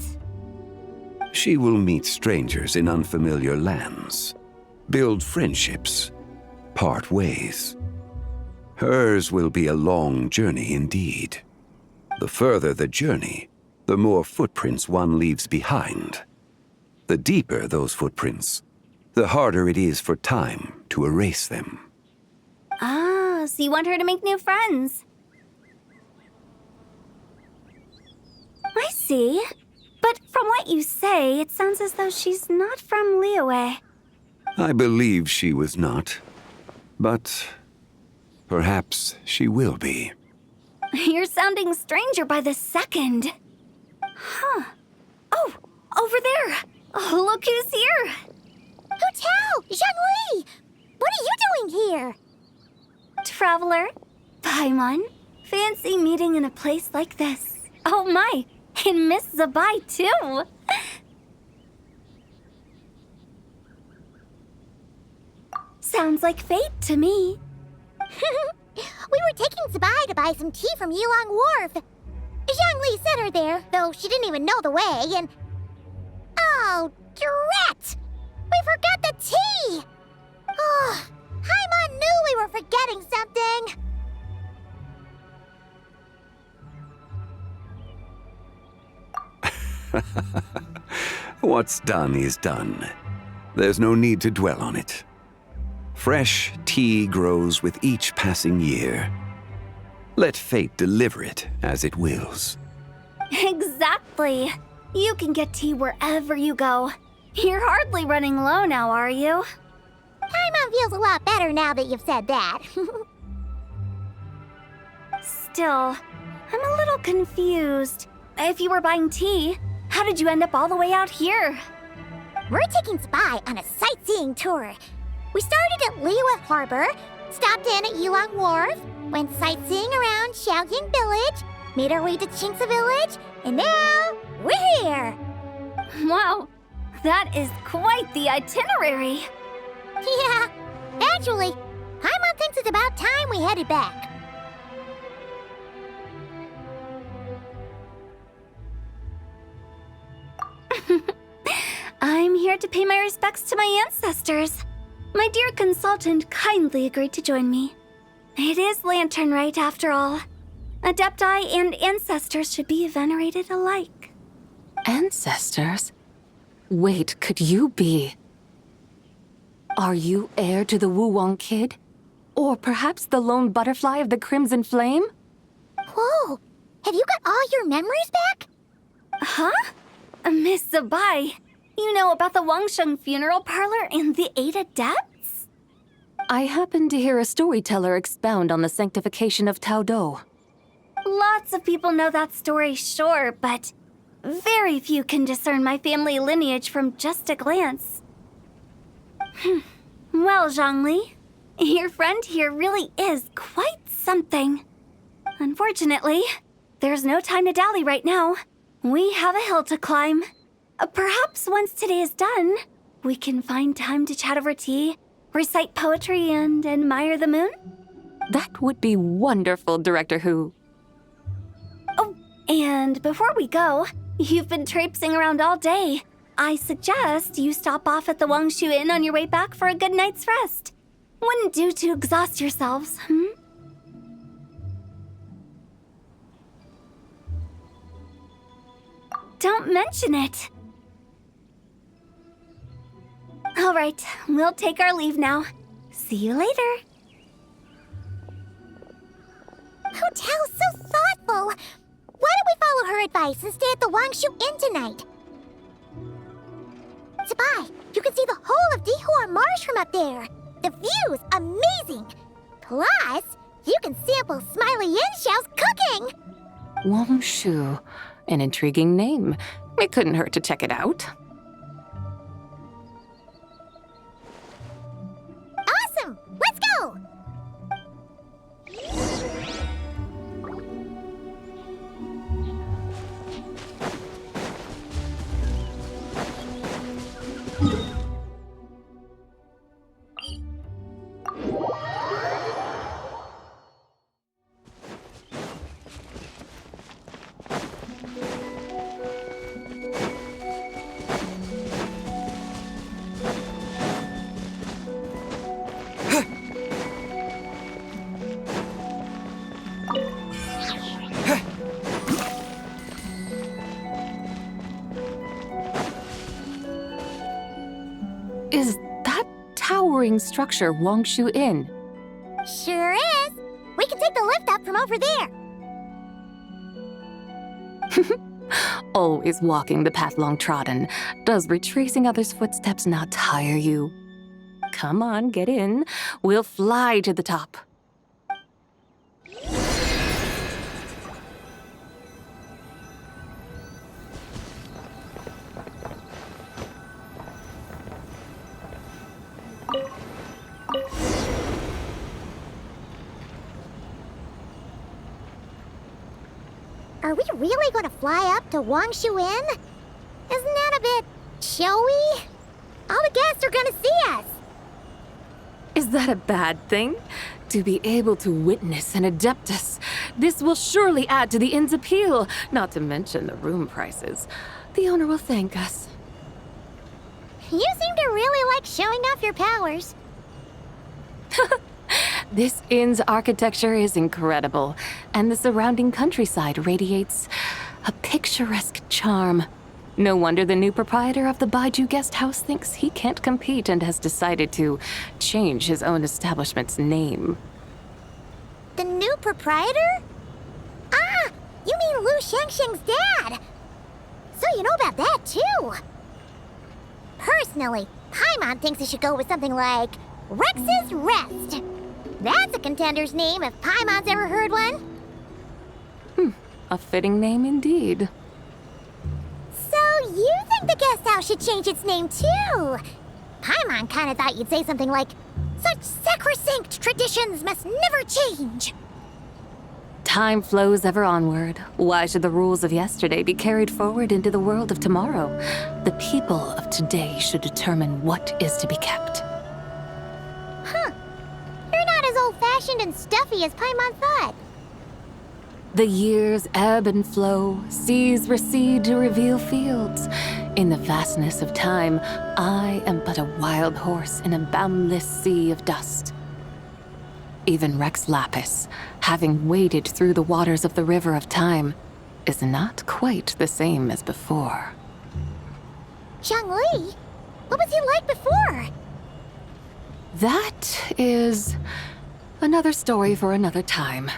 She will meet strangers in unfamiliar lands, build friendships, part ways. Hers will be a long journey indeed. The further the journey, the more footprints one leaves behind. The deeper those footprints, the harder it is for time to erase them. Ah, so you want her to make new friends. I see. But from what you say, it sounds as though she's not from Liyue. I believe she was not. But perhaps she will be. You're sounding stranger by the second. Huh. Oh, over there. Oh, look who's here. Hotel! Zhongli! What are you doing here? Traveler, Paimon, fancy meeting in a place like this. Oh my, and Miss Zabai too. Sounds like fate to me. We were taking Zabai to buy some tea from Yilong Wharf. Zhongli sent her there, though she didn't even know the way, and... Oh, drat! We forgot the tea! Oh, Paimon knew we were forgetting something! What's done is done. There's no need to dwell on it. Fresh tea grows with each passing year. Let fate deliver it as it wills. Exactly. You can get tea wherever you go. You're hardly running low now, are you? Paimon feels a lot better now that you've said that. Still, I'm a little confused. If you were buying tea, how did you end up all the way out here? We're taking Zabai on a sightseeing tour. We started at Liyue Harbor, stopped in at Yilong Wharf, went sightseeing around Xiaoying Village, made our way to Qingce Village, and now we're here! Wow, that is quite the itinerary. Yeah, actually, Paimon thinks it's about time we headed back. I'm here to pay my respects to my ancestors. My dear consultant kindly agreed to join me. It is Lantern Rite, after all. Adepti and ancestors should be venerated alike. Ancestors? Wait, could you be? Are you heir to the Wu-Wong kid? Or perhaps the lone butterfly of the Crimson Flame? Whoa, have you got all your memories back? Huh? Miss Zabai, you know about the Wangsheng funeral parlor and the 8 adepts? I happened to hear a storyteller expound on the sanctification of Tao Do. Lots of people know that story, sure, but very few can discern my family lineage from just a glance. Well, Zhongli, your friend here really is quite something. Unfortunately, there's no time to dally right now. We have a hill to climb. Perhaps once today is done, we can find time to chat over tea, recite poetry, and admire the moon? That would be wonderful, Director Hu. Oh, and before we go, you've been traipsing around all day. I suggest you stop off at the Wangshu Inn on your way back for a good night's rest. Wouldn't do to exhaust yourselves, Don't mention it. All right, we'll take our leave now. See you later. Hotel's so thoughtful. Why don't we follow her advice and stay at the Wangshu Inn tonight? Zabai, you can see the whole of Dihua Marsh from up there. The view's amazing. Plus, you can sample Smiley Yin-Xiao's cooking. Wangshu. An intriguing name. It couldn't hurt to check it out. Awesome! Let's go! Is that towering structure Wangshu Inn? Sure is. We can take the lift up from over there. Always walking the path long trodden. Does retracing others' footsteps not tire you? Come on, get in. We'll fly to the top. Are we really going to fly up to Wangshu Inn? Isn't that a bit showy? All the guests are going to see us. Is that a bad thing? To be able to witness an Adeptus. This will surely add to the inn's appeal, not to mention the room prices. The owner will thank us. You seem to really like showing off your powers. This inn's architecture is incredible, and the surrounding countryside radiates a picturesque charm. No wonder the new proprietor of the Baiju guest house thinks he can't compete and has decided to change his own establishment's name. The new proprietor? Ah, you mean Lu Shengsheng's dad. So you know about that, too. Personally, Paimon thinks it should go with something like Rex's Rest. That's a contender's name if Paimon's ever heard one. A fitting name indeed. So you think the guest house should change its name too? Paimon kinda thought you'd say something like, "Such sacrosanct traditions must never change." Time flows ever onward. Why should the rules of yesterday be carried forward into the world of tomorrow? The people of today should determine what is to be kept. Huh. You're not as old-fashioned and stuffy as Paimon thought. The years ebb and flow, seas recede to reveal fields. In the vastness of time, I am but a wild horse in a boundless sea of dust. Even Rex Lapis, having waded through the waters of the river of time, is not quite the same as before. Zhongli? What was he like before? That is another story for another time.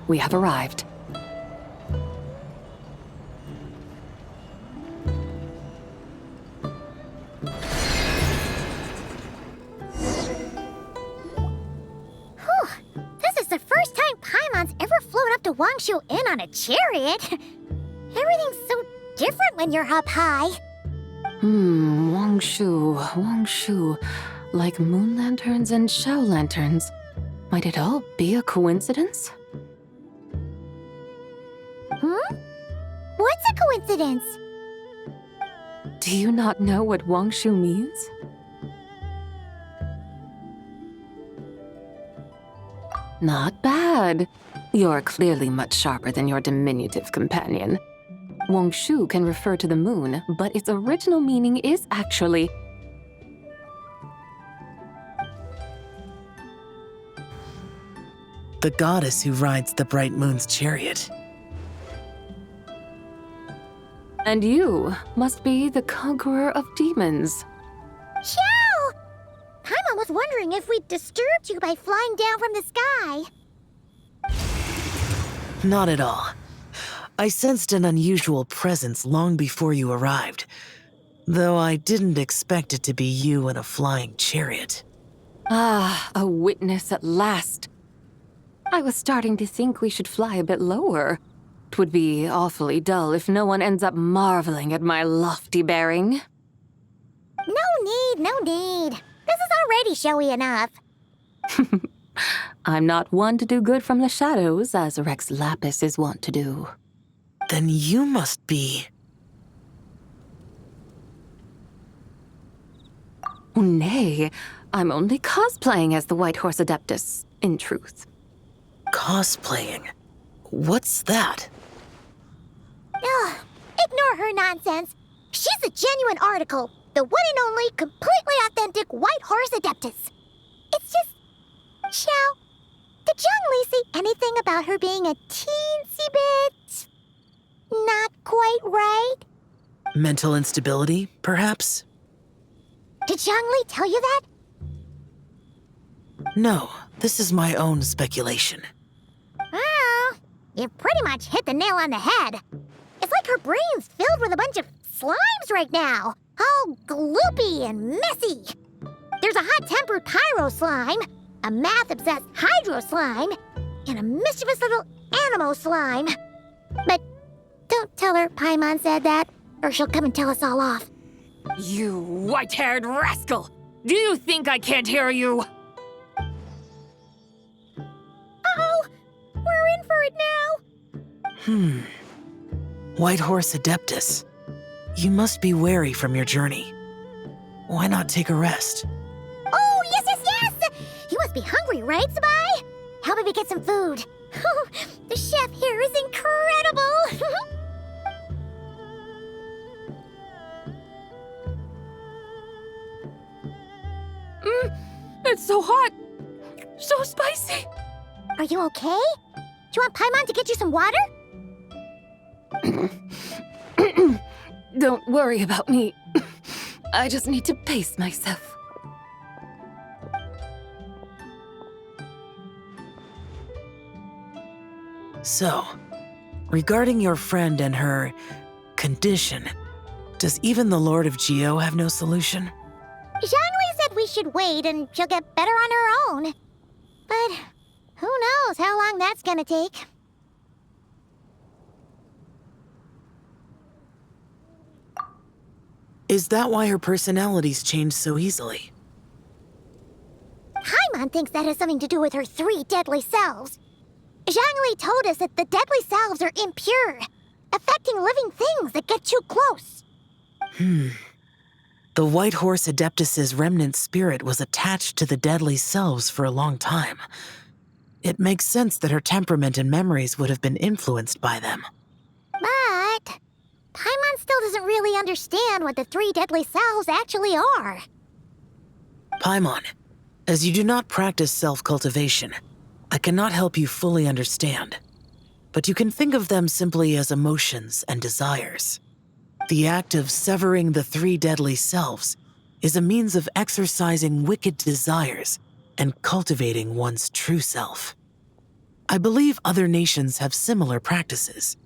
We have arrived. This is the first time Paimon's ever flown up to Wangshu Inn on a chariot. Everything's so different when you're up high. Wangshu. Like moon lanterns and shell lanterns. Might it all be a coincidence? What's a coincidence? Do you not know what Wangshu means? Not bad. You're clearly much sharper than your diminutive companion. Wangshu can refer to the moon, but its original meaning is actually the goddess who rides the bright moon's chariot. And you must be the conqueror of demons. Chow! Paimon was wondering if we'd disturbed you by flying down from the sky. Not at all. I sensed an unusual presence long before you arrived, though I didn't expect it to be you in a flying chariot. Ah, a witness at last. I was starting to think we should fly a bit lower. It would be awfully dull if no one ends up marveling at my lofty bearing. No need. This is already showy enough. I'm not one to do good from the shadows, as Rex Lapis is wont to do. Then you must be... Oh, nay, I'm only cosplaying as the White Horse Adeptus, in truth. Cosplaying? What's that? Ugh, ignore her nonsense. She's the genuine article, the one and only, completely authentic White Horse Adeptus. It's just... Xiao, did Zhongli say anything about her being a teensy bit... not quite right? Mental instability, perhaps? Did Zhongli tell you that? No, this is my own speculation. You pretty much hit the nail on the head. It's like her brain's filled with a bunch of slimes right now, all gloopy and messy. There's a hot-tempered pyro slime, a math-obsessed hydro slime, and a mischievous little animal slime. But don't tell her Paimon said that, or she'll come and tell us all off. You white-haired rascal! Do you think I can't hear you? Uh-oh! We're in for it now! White Horse Adeptus. You must be weary from your journey. Why not take a rest? Oh, yes, yes, yes! You must be hungry, right, Sabai? How about we get some food? The chef here is incredible! It's so hot! So spicy! Are you okay? Do you want Paimon to get you some water? Don't worry about me. I just need to pace myself. So, regarding your friend and her condition, does even the Lord of Geo have no solution? Zhongli said we should wait and she'll get better on her own. But who knows how long that's gonna take. Is that why her personalities change so easily? Paimon thinks that has something to do with her 3 deadly selves. Zhongli told us that the deadly selves are impure, affecting living things that get too close. The White Horse Adeptus's remnant spirit was attached to the deadly selves for a long time. It makes sense that her temperament and memories would have been influenced by them. But Paimon still doesn't really understand what the 3 deadly selves actually are. Paimon, as you do not practice self-cultivation, I cannot help you fully understand. But you can think of them simply as emotions and desires. The act of severing the 3 deadly selves is a means of exercising wicked desires and cultivating one's true self. I believe other nations have similar practices.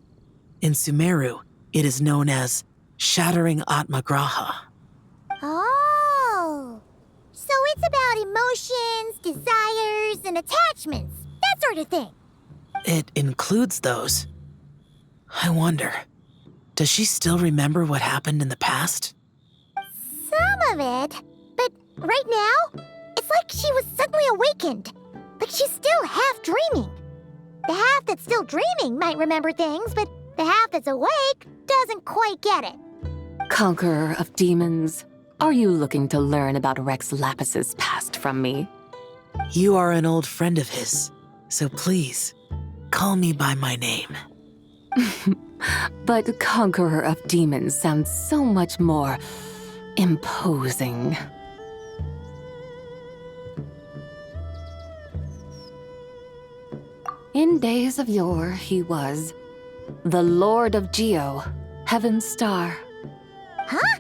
In Sumeru, it is known as shattering Atmagraha. Oh, so it's about emotions, desires, and attachments, that sort of thing. It includes those. I wonder, does she still remember what happened in the past? Some of it, but right now, it's like she was suddenly awakened. Like she's still half dreaming. The half that's still dreaming might remember things, but the half that's awake doesn't quite get it. Conqueror of demons, are you looking to learn about Rex Lapis's past from me? You are an old friend of his, so please, call me by my name. But Conqueror of Demons sounds so much more imposing. In days of yore, he was the Lord of Geo, Heaven's Star. Huh?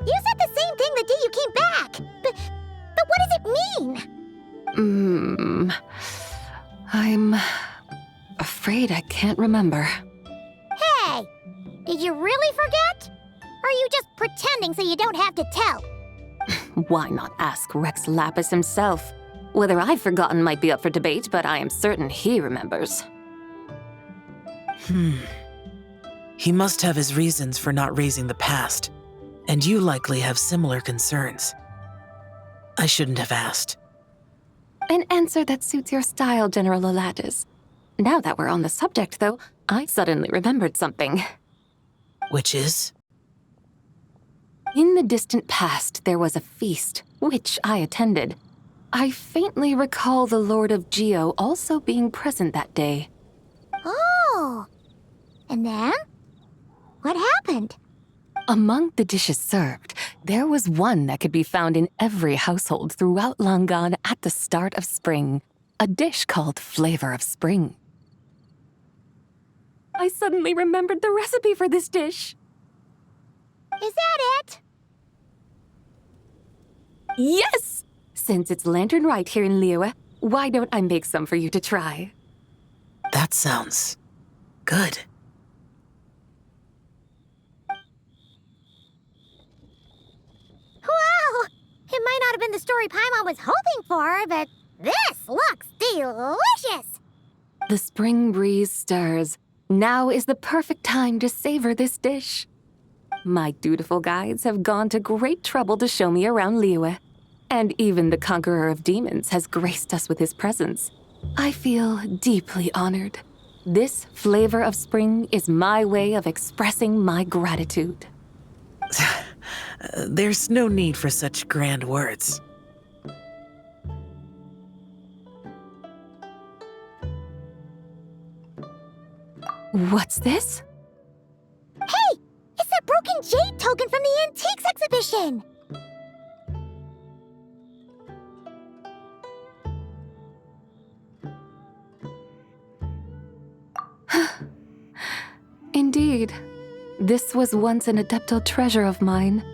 You said the same thing the day you came back. But what does it mean? I'm afraid I can't remember. Hey, did you really forget? Or are you just pretending so you don't have to tell? Why not ask Rex Lapis himself? Whether I've forgotten might be up for debate, but I am certain he remembers. He must have his reasons for not raising the past, and you likely have similar concerns. I shouldn't have asked. An answer that suits your style, General Elatis. Now that we're on the subject, though, I suddenly remembered something. Which is? In the distant past, there was a feast, which I attended. I faintly recall the Lord of Geo also being present that day. Oh. And then? What happened? Among the dishes served, there was one that could be found in every household throughout Langan at the start of spring. A dish called Flavor of Spring. I suddenly remembered the recipe for this dish. Is that it? Yes! Since it's Lantern right here in Liyue, why don't I make some for you to try? That sounds Good. Wow! It might not have been the story Paimon was hoping for, but this looks delicious! The spring breeze stirs. Now is the perfect time to savor this dish. My dutiful guides have gone to great trouble to show me around Liyue. And even the conqueror of demons has graced us with his presence. I feel deeply honored. This flavor of spring is my way of expressing my gratitude. There's no need for such grand words. What's this? Hey! It's that broken jade token from the antiques exhibition! Indeed. This was once an adeptal treasure of mine.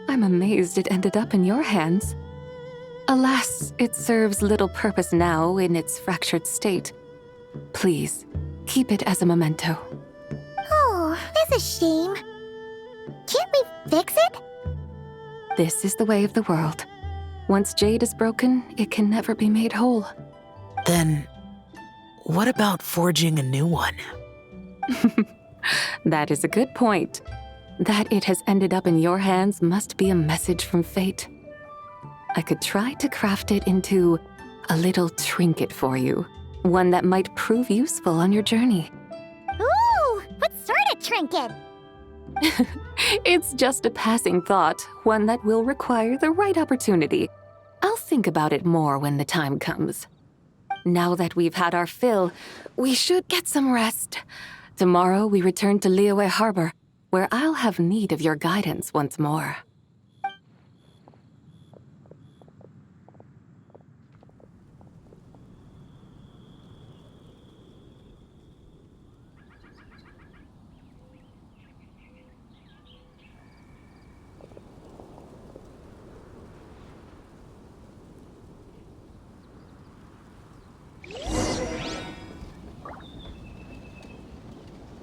I'm amazed it ended up in your hands. Alas, it serves little purpose now in its fractured state. Please, keep it as a memento. Oh, that's a shame. Can't we fix it? This is the way of the world. Once jade is broken, it can never be made whole. Then, what about forging a new one? That is a good point. That it has ended up in your hands must be a message from fate. I could try to craft it into a little trinket for you. One that might prove useful on your journey. Ooh, what sort of trinket? It's just a passing thought, one that will require the right opportunity. I'll think about it more when the time comes. Now that we've had our fill, we should get some rest. Tomorrow we return to Liyue Harbor, where I'll have need of your guidance once more.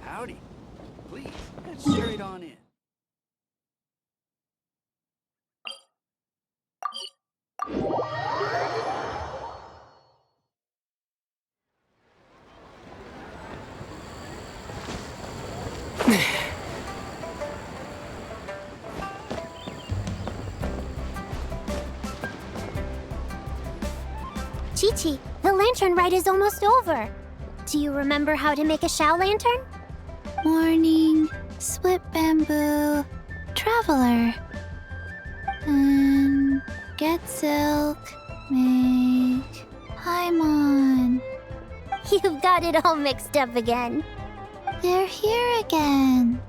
Howdy. Please, get straight on in. Chi-Chi, the lantern ride is almost over. Do you remember how to make a Shao lantern? Morning, split bamboo, traveler. Get silk, make Paimon. You've got it all mixed up again. They're here again.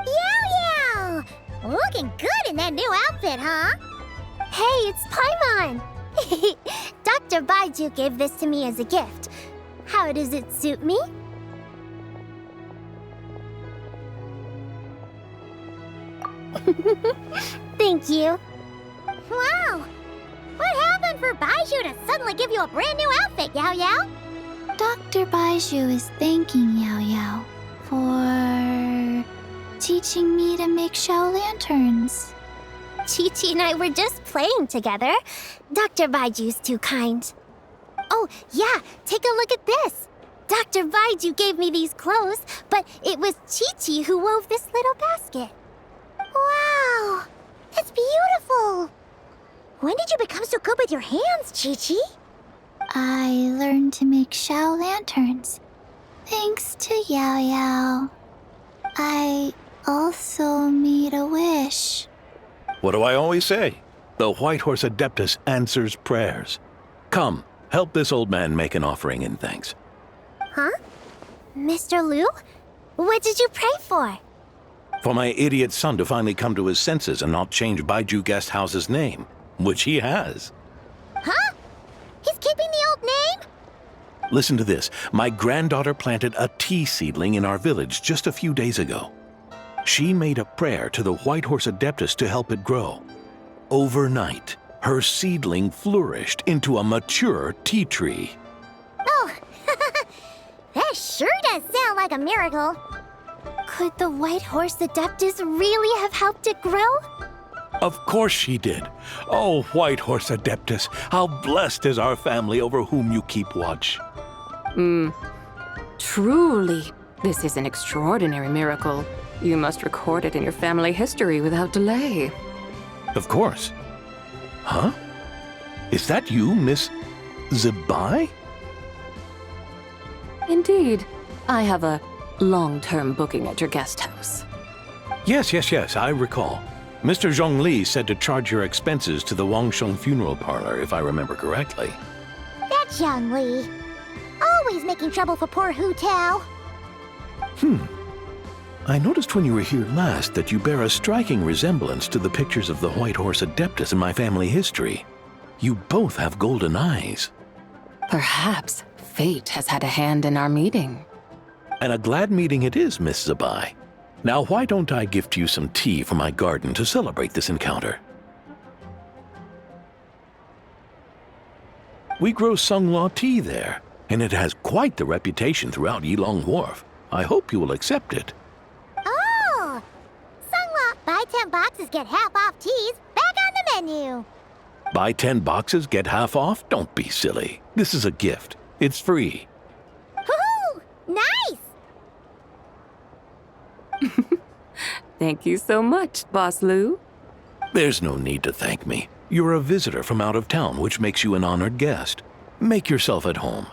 Yow! Looking good in that new outfit, huh? Hey, it's Paimon! Dr. Baiju gave this to me as a gift. How does it suit me? Thank you. Wow! What happened for Baiju to suddenly give you a brand new outfit, Yao Yao? Dr. Baiju is thanking Yao Yao for teaching me to make Shao lanterns. Chi-Chi and I were just playing together. Dr. Baiju's too kind. Oh, yeah, take a look at this. Dr. Baiju gave me these clothes, but it was Chi-Chi who wove this little basket. Wow, that's beautiful. When did you become so good with your hands, Chi-Chi? I learned to make Shao lanterns, thanks to Yao Yao. I also made a wish. What do I always say? The White Horse Adeptus answers prayers. Come, help this old man make an offering in thanks. Huh? Mr. Liu? What did you pray for? For my idiot son to finally come to his senses and not change Baiju Guest House's name, which he has. Huh? He's keeping the old name? Listen to this. My granddaughter planted a tea seedling in our village just a few days ago. She made a prayer to the White Horse Adeptus to help it grow. Overnight, her seedling flourished into a mature tea tree. Oh, does sound like a miracle. Could the White Horse Adeptus really have helped it grow? Of course she did. Oh, White Horse Adeptus, how blessed is our family over whom you keep watch. Truly, this is an extraordinary miracle. You must record it in your family history without delay. Of course. Huh? Is that you, Miss Zabai? Indeed. I have a long-term booking at your guest house. Yes, I recall. Mr. Zhongli said to charge your expenses to the Wangsheng funeral parlor, if I remember correctly. That's Young Lee. Always making trouble for poor Hu Tao. I noticed when you were here last that you bear a striking resemblance to the pictures of the White Horse Adeptus in my family history. You both have golden eyes. Perhaps fate has had a hand in our meeting. And a glad meeting it is, Miss Zabai. Now, why don't I gift you some tea from my garden to celebrate this encounter? We grow Sunghua tea there, and it has quite the reputation throughout Yilong Wharf. I hope you will accept it. Oh! Sunghua, buy 10 boxes, get half off teas. Back on the menu. Buy 10 boxes, get half off? Don't be silly. This is a gift. It's free. Woohoo! Nice! Thank you so much, Boss Lou. There's no need to thank me. You're a visitor from out of town, which makes you an honored guest. Make yourself at home.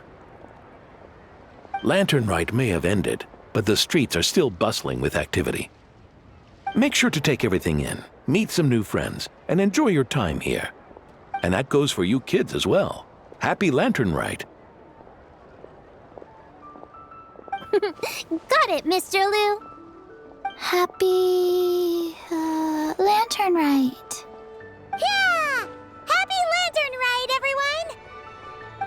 Lantern Rite may have ended, but the streets are still bustling with activity. Make sure to take everything in, meet some new friends, and enjoy your time here. And that goes for you kids as well. Happy Lantern Rite. Got it, Mr. Liu. Happy... Lantern Rite. Yeah! Happy Lantern Rite, everyone!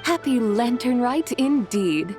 Happy Lantern Rite indeed.